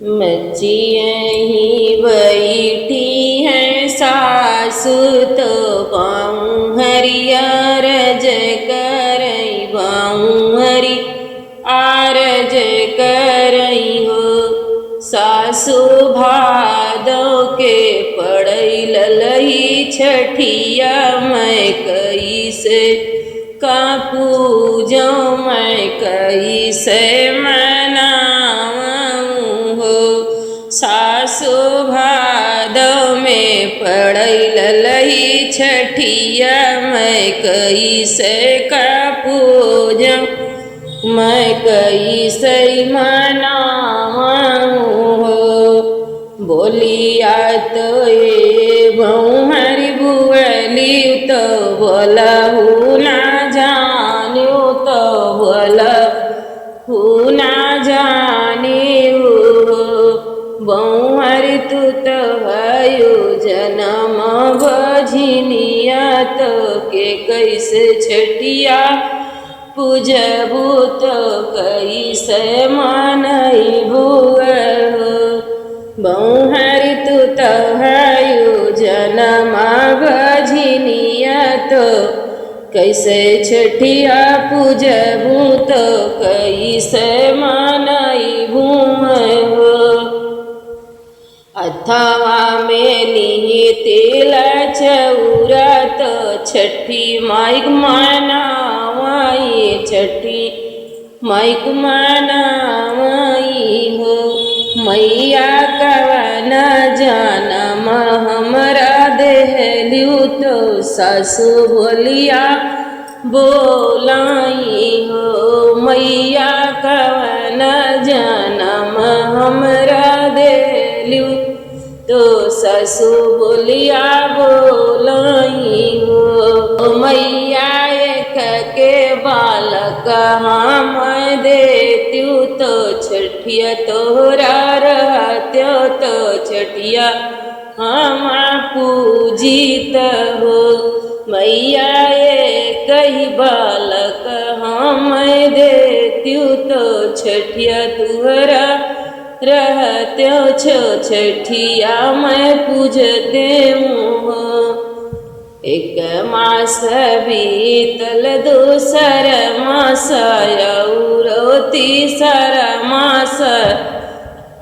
मच्ची यहीं बैठी है सासु तो बाऊँ हरियारज करई बाऊँ हरि आरज करई हो। सासु भादो के पड़ई ललही छठिया मैं कैसे का पूजो मैं कैसे मनाऊँ हो। सासु भादो में पड़ई ललही छठिया मैं कैसे का पूजो मैं कैसे मनाऊँ हो। बोलिया तो ये बहुहरी बुअली तो बोलहु ना जान्यो तो बोलहु ना जान्यो। बहुहरी तू तो भयो जनम बझिनिया तो के कैसे छठिया पूजबू तो कैसे मनईबू हो। बहुहरी तू तो भयो जनमा बझिनिया तो कैसे छठिया पूजबू तो कैसे मनईबू हो। अथवा में ली तेल चौरा तो छठी माइक मनावाई छठी माइक मनावाई हो। मैया कवन जानम हमरा देहलू तो सासु बोलिया बोलाई हो। मैया कवन जानम हमरा देहलू तो सासु बोलिया बोलाई हो। मैया एक के बालक हम देत्यू तो छठिया तोहरा रहत्यो तो छठिया हम पूजित हो। मैया एक ही बालक हम देत्यू तो छठिया तुहरा रहत्यो छो छठिया मैं पूजते हूँ। एक मास बीतल दूसर मास और तीसर मास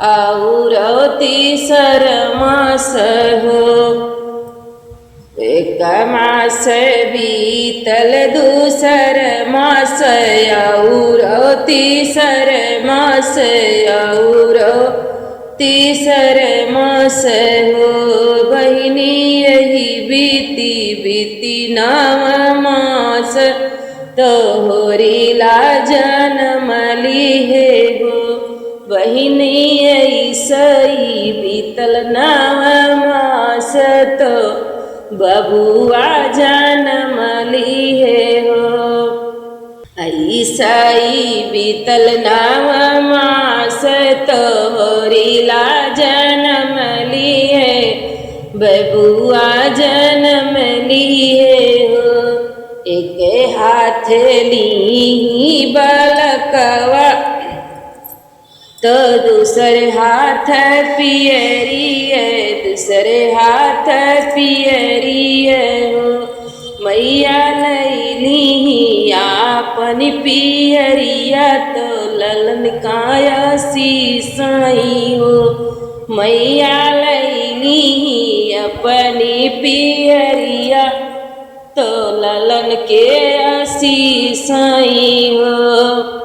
और तीसर मास हो। एक मास बीतल दूसर मास और तीसर मास और तीसर मास हो। बहिनी यही बीती बीती नाम मास तोहरी लाजन मली है हो। बहिनी यही सही बीतल नाम मास तो बबुआ जन्म ली है हो। ऐसाई बीतल नाम मास तोहरी ला जन्म ली है बबुआ जन्म ली है हो। एक हाथ ली बालकवा तो दूसरे हाथ पियरी है दूसरे हाथ पियरी है हो। मैया लैली आपन पियरिया तो ललन काया सीसाई हो। मैया लैली अपनी पियरिया तो ललन के सीसाई हो।